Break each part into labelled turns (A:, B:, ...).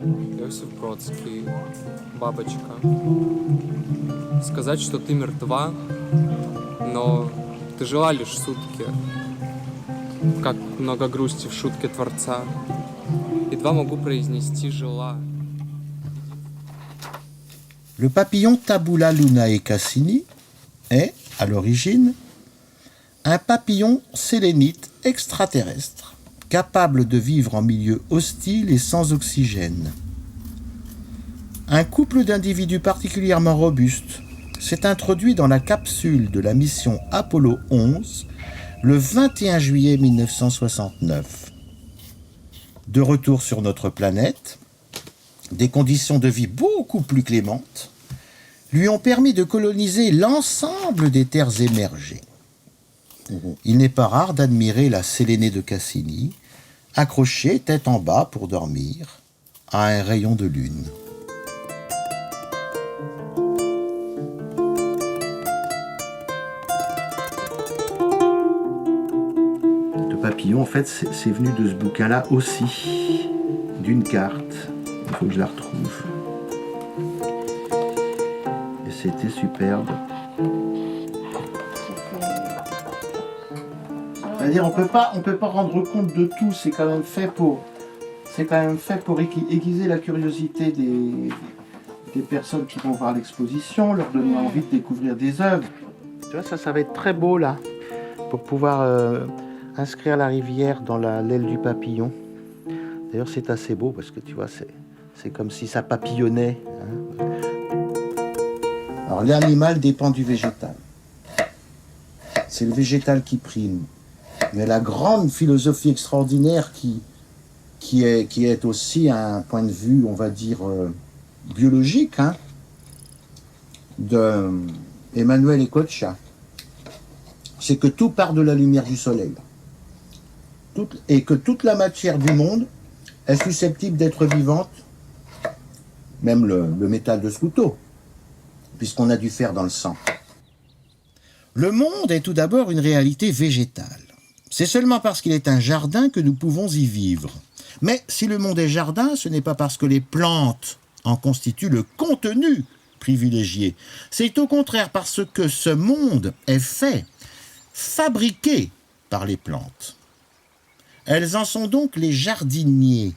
A: Иосиф Бродский, бабочка. Сказать, что ты мертва, но ты жила лишь сутки, как много грусти в шутке Творца. Едва могу произнести «жила».
B: Le papillon Tabula lunae cassini est, à l'origine, un papillon sélénite extraterrestre, capable de vivre en milieu hostile et sans oxygène. Un couple d'individus particulièrement robustes s'est introduit dans la capsule de la mission Apollo 11 le 21 juillet 1969. De retour sur notre planète, des conditions de vie beaucoup plus clémentes lui ont permis de coloniser l'ensemble des terres émergées. Il n'est pas rare d'admirer la Sélénée de Cassini, accrochée tête en bas pour dormir, à un rayon de lune. Le papillon, en fait, c'est venu de ce bouquin-là aussi, d'une carte. Il faut que je la retrouve. Et c'était superbe. C'est-à-dire, on peut pas rendre compte de tout. C'est quand même fait pour aiguiser la curiosité des personnes qui vont voir l'exposition, leur donner envie de découvrir des œuvres. Tu vois, ça va être très beau là, pour pouvoir inscrire la rivière dans l'aile du papillon. D'ailleurs, c'est assez beau parce que tu vois, c'est comme si ça papillonnait. Hein. Alors, l'animal dépend du végétal. C'est le végétal qui prime. Mais la grande philosophie extraordinaire qui est aussi un point de vue, on va dire, biologique, hein, de Emmanuel Ecocha, c'est que tout part de la lumière du soleil. Et que toute la matière du monde est susceptible d'être vivante, même le métal de ce couteau, puisqu'on a du fer dans le sang. Le monde est tout d'abord une réalité végétale. C'est seulement parce qu'il est un jardin que nous pouvons y vivre. Mais si le monde est jardin, ce n'est pas parce que les plantes en constituent le contenu privilégié. C'est au contraire parce que ce monde est fait, fabriqué par les plantes. Elles en sont donc les jardiniers.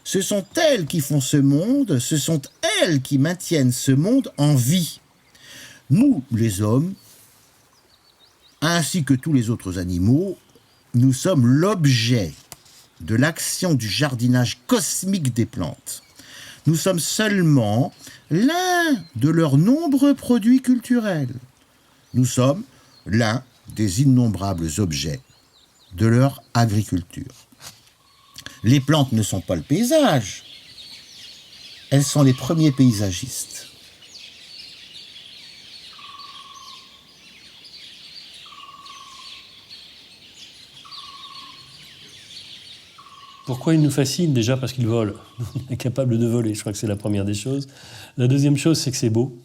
B: Ce sont elles qui font ce monde, ce sont elles qui maintiennent ce monde en vie. Nous, les hommes, ainsi que tous les autres animaux, nous sommes l'objet de l'action du jardinage cosmique des plantes. Nous sommes seulement l'un de leurs nombreux produits culturels. Nous sommes l'un des innombrables objets de leur agriculture. Les plantes ne sont pas le paysage. Elles sont les premiers paysagistes.
C: Pourquoi ils nous fascinent? Déjà parce qu'ils volent. On est capable de voler, je crois que c'est la première des choses. La deuxième chose, c'est que c'est beau.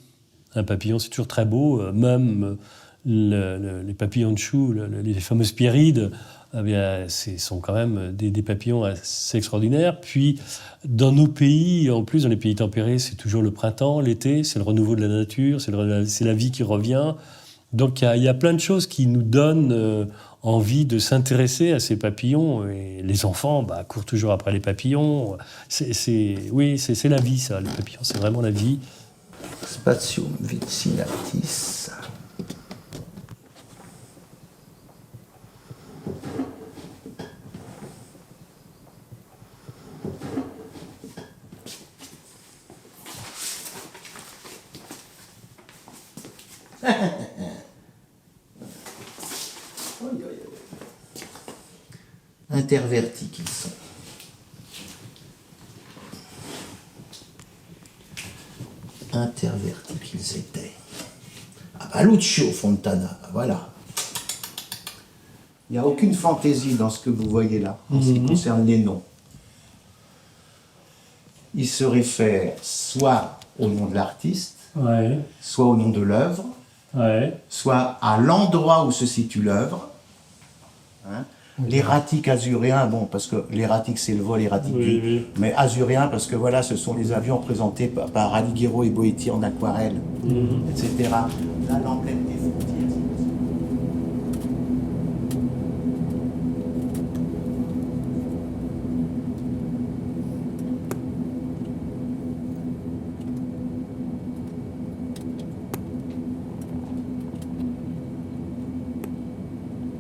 C: Un papillon, c'est toujours très beau. Même les papillons de chou, les fameuses pierrides, ce sont quand même des papillons assez extraordinaires. Puis, dans nos pays, en plus, dans les pays tempérés, c'est toujours le printemps, l'été, c'est le renouveau de la nature, c'est la vie qui revient. Donc, il y a plein de choses qui nous donnent envie de s'intéresser à ces papillons. Et les enfants courent toujours après les papillons. Oui, c'est la vie, ça, les papillons, c'est vraiment la vie.
B: Spatium vicinatis. Intervertis qu'ils sont. Intervertis qu'ils étaient. Ah bah Lucio Fontana, voilà. Il n'y a aucune fantaisie dans ce que vous voyez là, en ce qui concerne les noms. Il se réfère soit au nom de l'artiste,
C: Ouais.
B: soit au nom de l'œuvre,
C: Ouais.
B: soit à l'endroit où se situe l'œuvre. Hein. L'erratique azuréen, bon, parce que l'erratique c'est le vol erratique, mais azuréen parce que voilà, ce sont les avions présentés par Alighiero et Boetti en aquarelle, etc. Là, l'emblème des frontières.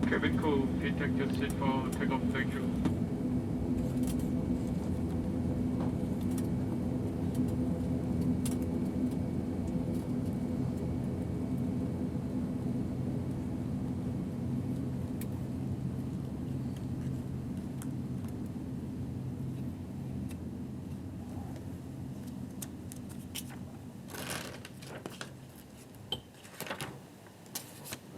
D: Cabin crew, feet active for takeoff, thank you.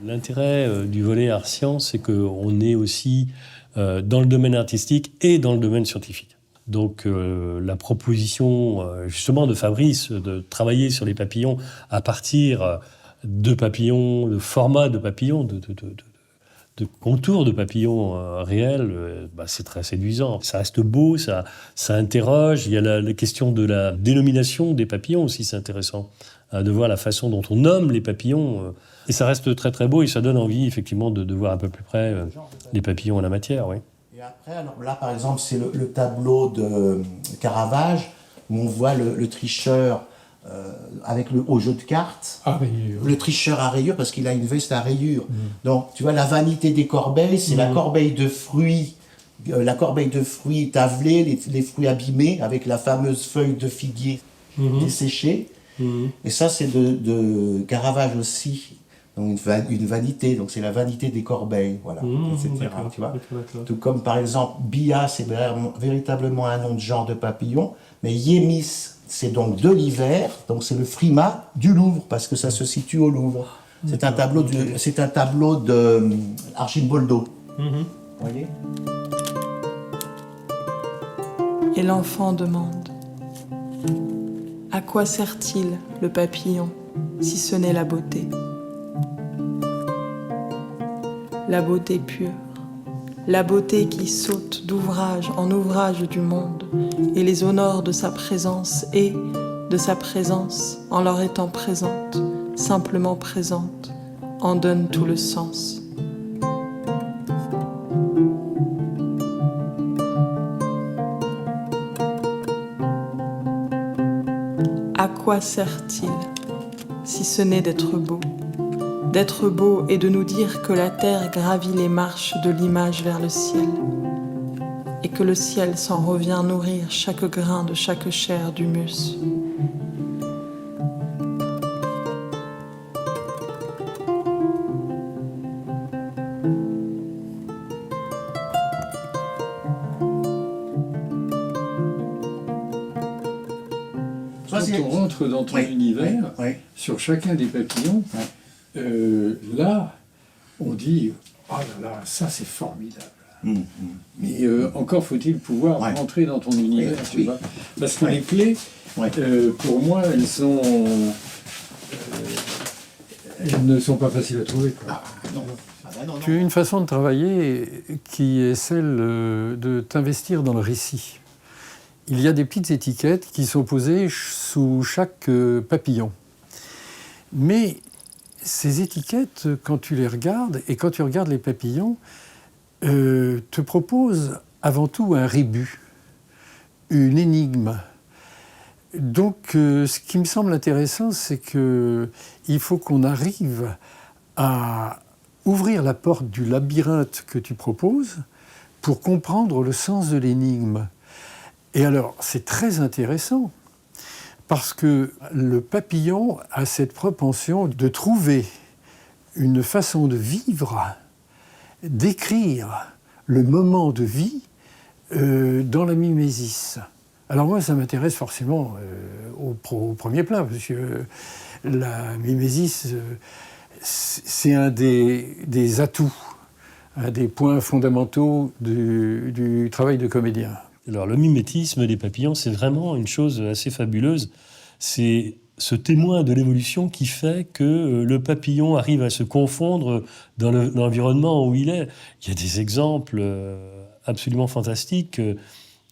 C: L'intérêt du volet art science, c'est qu'on est aussi dans le domaine artistique et dans le domaine scientifique. Donc la proposition justement de Fabrice de travailler sur les papillons à partir de papillons, de formats de papillons, de contours de papillons réels, c'est très séduisant. Ça reste beau, ça interroge. Il y a la question de la dénomination des papillons aussi, c'est intéressant, de voir la façon dont on nomme les papillons. Et ça reste très très beau et ça donne envie effectivement de voir un peu plus près les papillons à la matière. Oui.
B: Et après, alors là par exemple, c'est le tableau de Caravage où on voit le tricheur avec au jeu de cartes.
E: À rayures.
B: Le tricheur à rayures parce qu'il a une veste à rayures. Donc tu vois, la vanité des corbeilles, c'est la corbeille de fruits. La corbeille de fruits tavelés, les fruits abîmés avec la fameuse feuille de figuier desséchée. Et ça, c'est de Caravage aussi. Donc une vanité, donc c'est la vanité des corbeilles, voilà, etc. Tu vois. Tout comme par exemple Bia, c'est véritablement un nom de genre de papillon, mais Yémis, c'est donc de l'hiver, donc c'est le frimat du Louvre parce que ça se situe au Louvre. C'est un tableau de Arcimboldo. Vous voyez.
F: Et l'enfant demande: à quoi sert-il le papillon si ce n'est la beauté? La beauté pure, la beauté qui saute d'ouvrage en ouvrage du monde et les honore de sa présence et de sa présence en leur étant présente, simplement présente, en donne tout le sens. À quoi sert-il si ce n'est d'être beau? D'être beau et de nous dire que la terre gravit les marches de l'image vers le ciel et que le ciel s'en revient nourrir chaque grain de chaque chair d'humus.
E: Quand on rentre dans ton univers, sur chacun des papillons, là, on dit « Oh là là, ça c'est formidable ». Mais encore faut-il pouvoir rentrer dans ton univers, tu vois. Parce que les clés, pour moi, elles ne sont pas faciles à trouver, quoi. Tu as une façon de travailler qui est celle de t'investir dans le récit. Il y a des petites étiquettes qui sont posées sous chaque papillon. Mais ces étiquettes, quand tu les regardes, et quand tu regardes les papillons, te proposent avant tout un rébut, une énigme. Donc, ce qui me semble intéressant, c'est qu'il faut qu'on arrive à ouvrir la porte du labyrinthe que tu proposes pour comprendre le sens de l'énigme. Et alors, c'est très intéressant, parce que le papillon a cette propension de trouver une façon de vivre, d'écrire le moment de vie dans la mimésis. Alors moi, ça m'intéresse forcément au premier plan, parce que la mimésis, c'est un des atouts, un des points fondamentaux du travail de comédien.
C: Alors, le mimétisme des papillons, c'est vraiment une chose assez fabuleuse. C'est ce témoin de l'évolution qui fait que le papillon arrive à se confondre dans l'environnement où il est. Il y a des exemples absolument fantastiques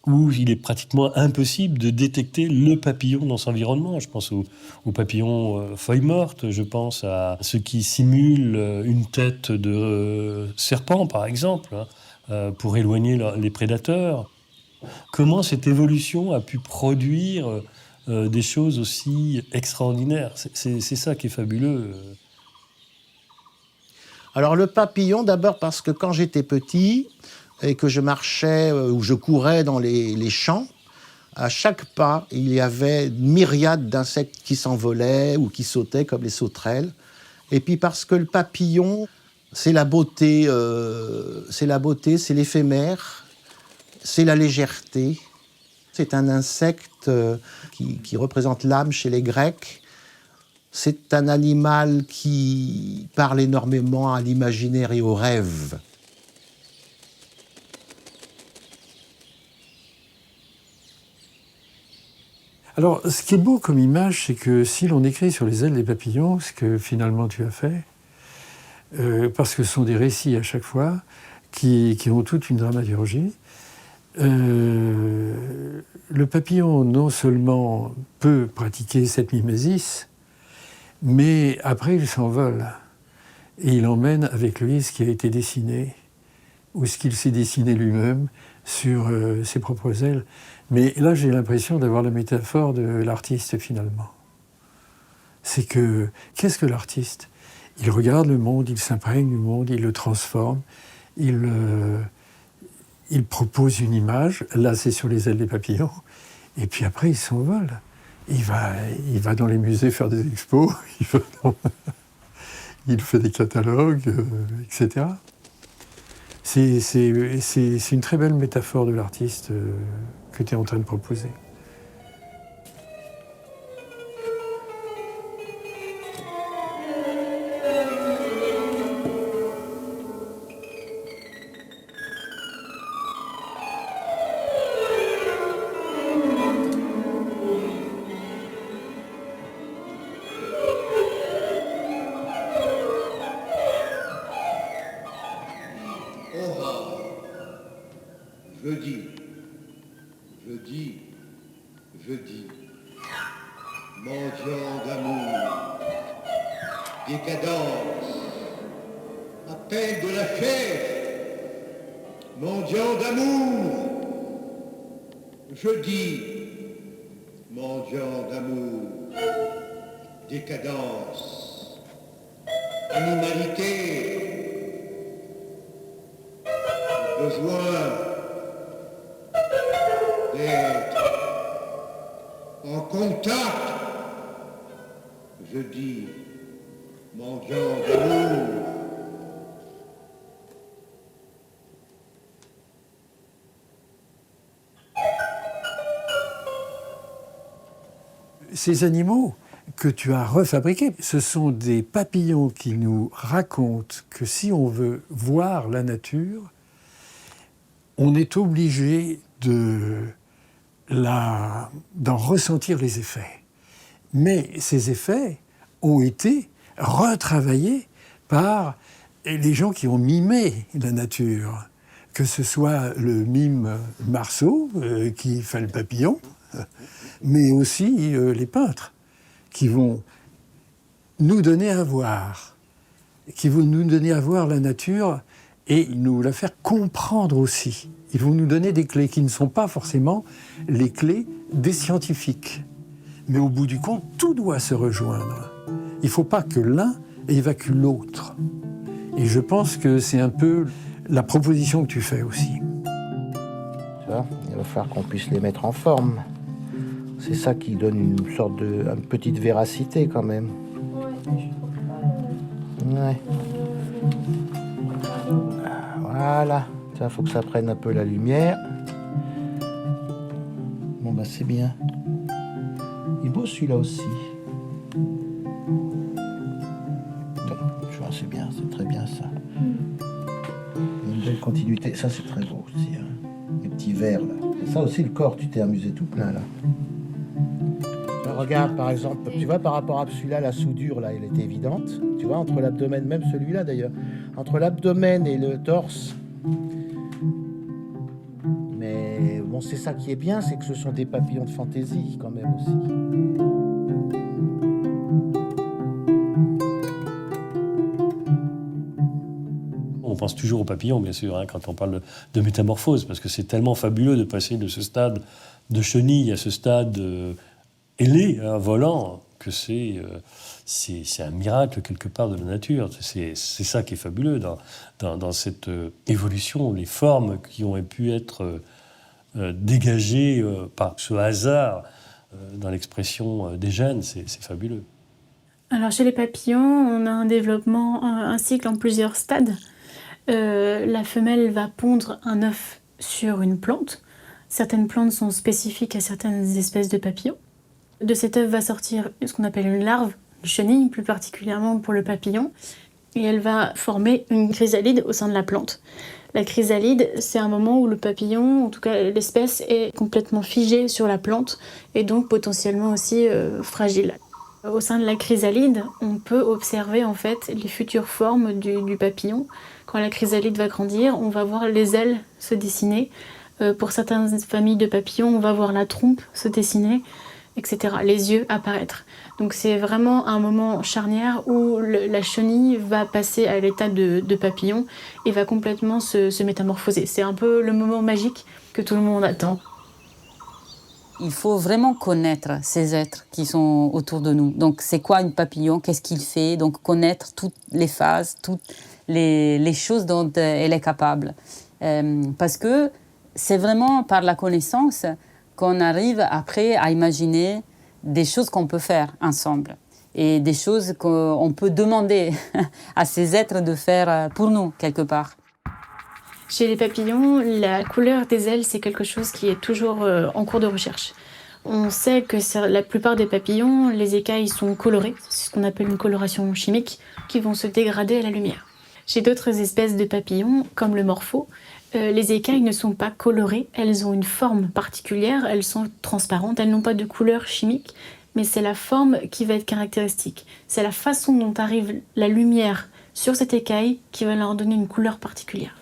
C: où il est pratiquement impossible de détecter le papillon dans son environnement. Je pense aux papillons feuilles mortes, je pense à ceux qui simulent une tête de serpent, par exemple, pour éloigner les prédateurs. Comment cette évolution a pu produire des choses aussi extraordinaires? C'est ça qui est fabuleux.
B: Alors le papillon, d'abord parce que quand j'étais petit et que je marchais ou je courais dans les champs, à chaque pas, il y avait une myriade d'insectes qui s'envolaient ou qui sautaient comme les sauterelles. Et puis parce que le papillon, c'est la beauté, c'est l'éphémère, c'est la légèreté. C'est un insecte qui représente l'âme chez les Grecs. C'est un animal qui parle énormément à l'imaginaire et au rêve.
E: Alors, ce qui est beau comme image, c'est que si l'on écrit sur les ailes des papillons, ce que finalement tu as fait, parce que ce sont des récits à chaque fois qui ont toute une dramaturgie, le papillon non seulement peut pratiquer cette mimésis, mais après il s'envole et il emmène avec lui ce qui a été dessiné ou ce qu'il s'est dessiné lui-même sur ses propres ailes. Mais là, j'ai l'impression d'avoir la métaphore de l'artiste, finalement. C'est que, qu'est-ce que l'artiste? Il regarde le monde, il s'imprègne du monde, il le transforme, il propose une image, là c'est sur les ailes des papillons, et puis après il s'envole. Il va dans les musées faire des expos, il fait des catalogues, etc. C'est une très belle métaphore de l'artiste que tu es en train de proposer.
G: Jeudi, mendiant d'amour, décadence, appel de la chair, mendiant d'amour, jeudi, mendiant d'amour, décadence, animalité, besoin d'être en contact, je dis, mendiant d'amour.
E: Ces animaux que tu as refabriqués, ce sont des papillons qui nous racontent que si on veut voir la nature, on est obligé d'en ressentir les effets. Mais ces effets ont été retravaillés par les gens qui ont mimé la nature, que ce soit le mime Marceau, qui fait le papillon, mais aussi les peintres, qui vont nous donner à voir, la nature et nous la faire comprendre aussi. Ils vont nous donner des clés qui ne sont pas forcément les clés des scientifiques. Mais au bout du compte, tout doit se rejoindre. Il ne faut pas que l'un évacue l'autre. Et je pense que c'est un peu la proposition que tu fais aussi.
B: Tu vois, il va falloir qu'on puisse les mettre en forme. C'est ça qui donne une petite véracité quand même. Ouais. Voilà. Il faut que ça prenne un peu la lumière. Bon bah c'est bien. Il est beau celui-là aussi. Je vois, c'est bien, c'est très bien ça. Il y a une belle continuité. Ça c'est très beau aussi. Hein. Les petits verres là. Et ça aussi le corps, tu t'es amusé tout plein là. Regarde, par exemple, tu vois, par rapport à celui-là, la soudure, là, elle était évidente. Tu vois, entre l'abdomen, même celui-là d'ailleurs, entre l'abdomen et le torse. Mais bon, c'est ça qui est bien, c'est que ce sont des papillons de fantaisie quand même aussi.
C: On pense toujours aux papillons, bien sûr, hein, quand on parle de métamorphose, parce que c'est tellement fabuleux de passer de ce stade de chenille à ce stade ailé, volant, que c'est un miracle quelque part de la nature. C'est ça qui est fabuleux dans cette évolution, les formes qui ont pu être dégagées par ce hasard dans l'expression des gènes, c'est fabuleux.
H: Alors chez les papillons, on a un développement, un cycle en plusieurs stades. La femelle va pondre un œuf sur une plante. Certaines plantes sont spécifiques à certaines espèces de papillons. De cet œuf va sortir ce qu'on appelle une larve, une chenille plus particulièrement pour le papillon, et elle va former une chrysalide au sein de la plante. La chrysalide, c'est un moment où le papillon, en tout cas l'espèce, est complètement figée sur la plante et donc potentiellement aussi fragile. Au sein de la chrysalide, on peut observer en fait les futures formes du papillon. Quand la chrysalide va grandir, on va voir les ailes se dessiner. Pour certaines familles de papillons, on va voir la trompe se dessiner, etc. Les yeux apparaître. Donc c'est vraiment un moment charnière où la chenille va passer à l'état de papillon et va complètement se métamorphoser. C'est un peu le moment magique que tout le monde attend.
I: Il faut vraiment connaître ces êtres qui sont autour de nous. Donc, c'est quoi un papillon? Qu'est-ce qu'il fait? Donc, connaître toutes les phases, toutes les choses dont elle est capable. Parce que c'est vraiment par la connaissance qu'on arrive après à imaginer des choses qu'on peut faire ensemble et des choses qu'on peut demander à ces êtres de faire pour nous, quelque part.
H: Chez les papillons, la couleur des ailes, c'est quelque chose qui est toujours en cours de recherche. On sait que la plupart des papillons, les écailles sont colorées, c'est ce qu'on appelle une coloration chimique, qui vont se dégrader à la lumière. Chez d'autres espèces de papillons, comme le morpho, les écailles ne sont pas colorées, elles ont une forme particulière, elles sont transparentes, elles n'ont pas de couleur chimique, mais c'est la forme qui va être caractéristique. C'est la façon dont arrive la lumière sur cette écaille qui va leur donner une couleur particulière.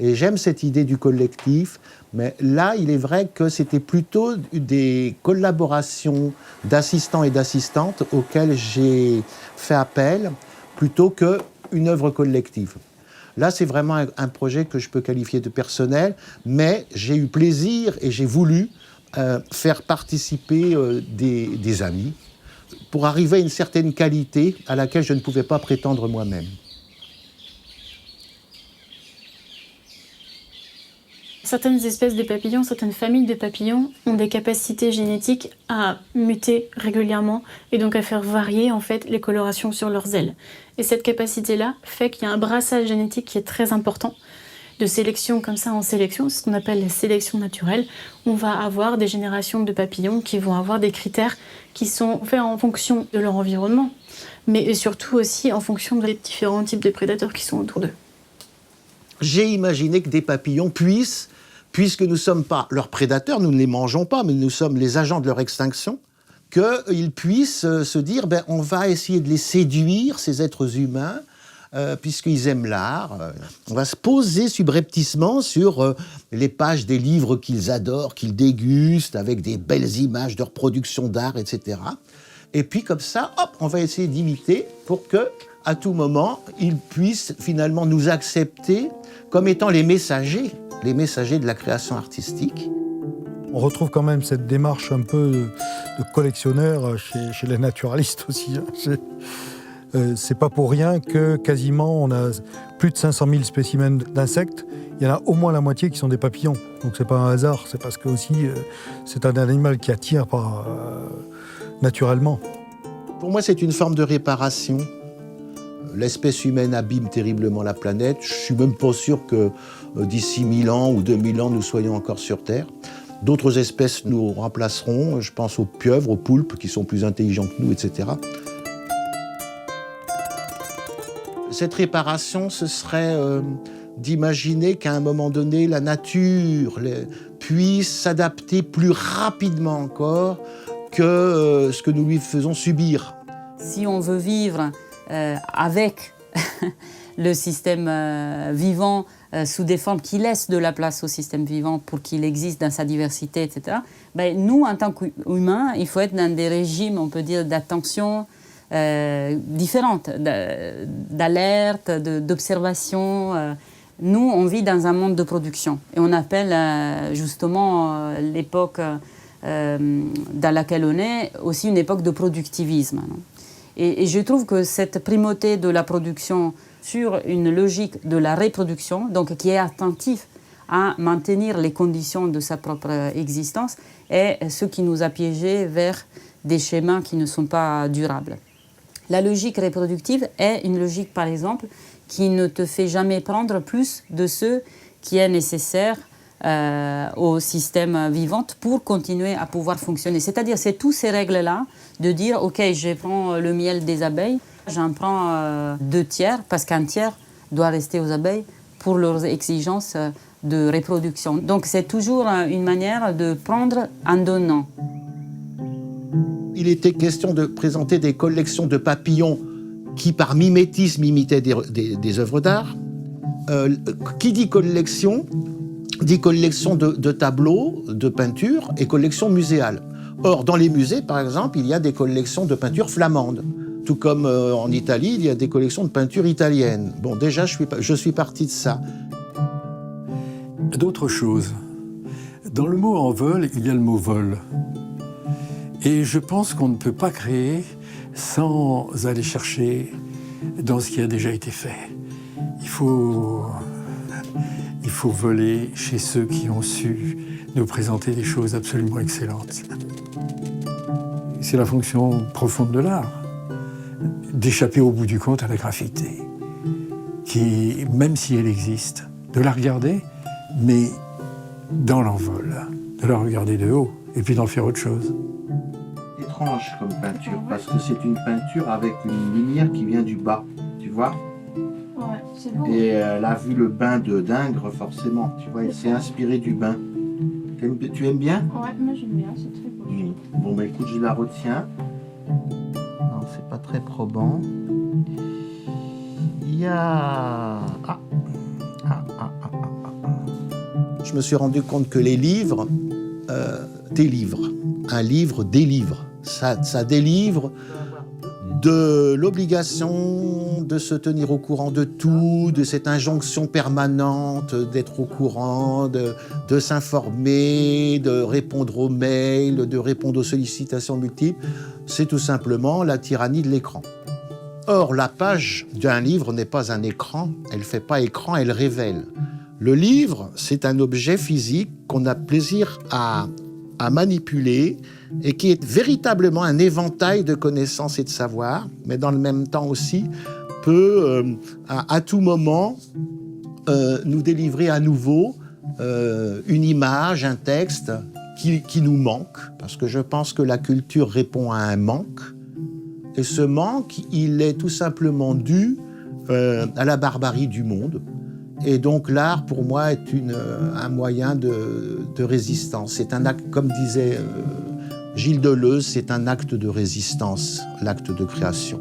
B: Et j'aime cette idée du collectif, mais là, il est vrai que c'était plutôt des collaborations d'assistants et d'assistantes auxquelles j'ai fait appel, plutôt qu'une œuvre collective. Là, c'est vraiment un projet que je peux qualifier de personnel, mais j'ai eu plaisir et j'ai voulu faire participer des amis pour arriver à une certaine qualité à laquelle je ne pouvais pas prétendre moi-même.
H: Certaines espèces de papillons, certaines familles de papillons ont des capacités génétiques à muter régulièrement et donc à faire varier en fait les colorations sur leurs ailes. Et cette capacité-là fait qu'il y a un brassage génétique qui est très important. De sélection comme ça en sélection, c'est ce qu'on appelle la sélection naturelle. On va avoir des générations de papillons qui vont avoir des critères qui sont faits en fonction de leur environnement, mais surtout aussi en fonction des différents types de prédateurs qui sont autour d'eux.
B: J'ai imaginé que des papillons puissent, puisque nous ne sommes pas leurs prédateurs, nous ne les mangeons pas, mais nous sommes les agents de leur extinction, qu'ils puissent se dire on va essayer de les séduire, ces êtres humains, puisqu'ils aiment l'art. On va se poser subrepticement sur les pages des livres qu'ils adorent, qu'ils dégustent, avec des belles images de reproduction d'art, etc. Et puis comme ça, hop, on va essayer d'imiter pour que, à tout moment, ils puissent finalement nous accepter comme étant les messagers de la création artistique.
J: On retrouve quand même cette démarche un peu de collectionneur chez les naturalistes aussi. C'est pas pour rien que quasiment on a plus de 500 000 spécimens d'insectes. Il y en a au moins la moitié qui sont des papillons. Donc c'est pas un hasard, c'est parce que aussi c'est un animal qui attire naturellement.
B: Pour moi, c'est une forme de réparation. L'espèce humaine abîme terriblement la planète. Je suis même pas sûr que d'ici 1000 ans ou 2000 ans, nous soyons encore sur Terre. D'autres espèces nous remplaceront. Je pense aux pieuvres, aux poulpes, qui sont plus intelligents que nous, etc. Cette réparation, ce serait d'imaginer qu'à un moment donné, la nature puisse s'adapter plus rapidement encore que ce que nous lui faisons subir.
I: Si on veut vivre avec le système vivant sous des formes qui laissent de la place au système vivant pour qu'il existe dans sa diversité, etc., ben, nous, en tant qu'humains, il faut être dans des régimes, on peut dire, d'attention différentes, d'alerte, d'observation. Nous, on vit dans un monde de production. Et on appelle justement l'époque dans laquelle on est aussi une époque de productivisme. Non? Et je trouve que cette primauté de la production sur une logique de la reproduction, donc qui est attentif à maintenir les conditions de sa propre existence, est ce qui nous a piégés vers des schémas qui ne sont pas durables. La logique reproductive est une logique, par exemple, qui ne te fait jamais prendre plus de ce qui est nécessaire au système vivant pour continuer à pouvoir fonctionner. C'est-à-dire, c'est toutes ces règles-là de dire, OK, je prends le miel des abeilles, j'en prends 2/3 parce qu'un tiers doit rester aux abeilles pour leurs exigences de reproduction. Donc c'est toujours une manière de prendre en donnant.
B: Il était question de présenter des collections de papillons qui, par mimétisme, imitaient des œuvres d'art. Qui dit collection de tableaux, de peintures et collection muséale. Or, dans les musées, par exemple, il y a des collections de peintures flamandes. Tout comme en Italie, il y a des collections de peintures italiennes. Bon, déjà, je suis parti de ça.
E: D'autres choses. Dans le mot envol, il y a le mot vol. Et je pense qu'on ne peut pas créer sans aller chercher dans ce qui a déjà été fait. Il faut voler chez ceux qui ont su nous présenter des choses absolument excellentes. C'est la fonction profonde de l'art, d'échapper au bout du compte à la graffiti, qui, même si elle existe, de la regarder, mais dans l'envol, de la regarder de haut, et puis d'en faire autre chose.
B: Étrange comme peinture, parce que c'est une peinture avec une lumière qui vient du bas, tu vois ?
H: Ouais, c'est beau.
B: Et elle a vu le bain d'Ingres, forcément, tu vois, elle s'est inspirée du bain. Tu aimes bien ?
H: Ouais, moi j'aime bien, c'est très beau.
B: Oui. Bon, bah écoute, je la retiens. Non, c'est pas très probant. Il y a... Je me suis rendu compte que les livres délivrent. Un livre délivre. Ça délivre de l'obligation de se tenir au courant de tout, de cette injonction permanente d'être au courant, de s'informer, de répondre aux mails, de répondre aux sollicitations multiples. C'est tout simplement la tyrannie de l'écran. Or, la page d'un livre n'est pas un écran, elle ne fait pas écran, elle révèle. Le livre, c'est un objet physique qu'on a plaisir à manipuler et qui est véritablement un éventail de connaissances et de savoirs, mais dans le même temps aussi peut, à tout moment, nous délivrer à nouveau une image, un texte qui nous manque, parce que je pense que la culture répond à un manque, et ce manque, il est tout simplement dû à la barbarie du monde. Et donc l'art, pour moi, est un moyen de résistance. C'est un acte, comme disait Gilles Deleuze, c'est un acte de résistance, l'acte de création.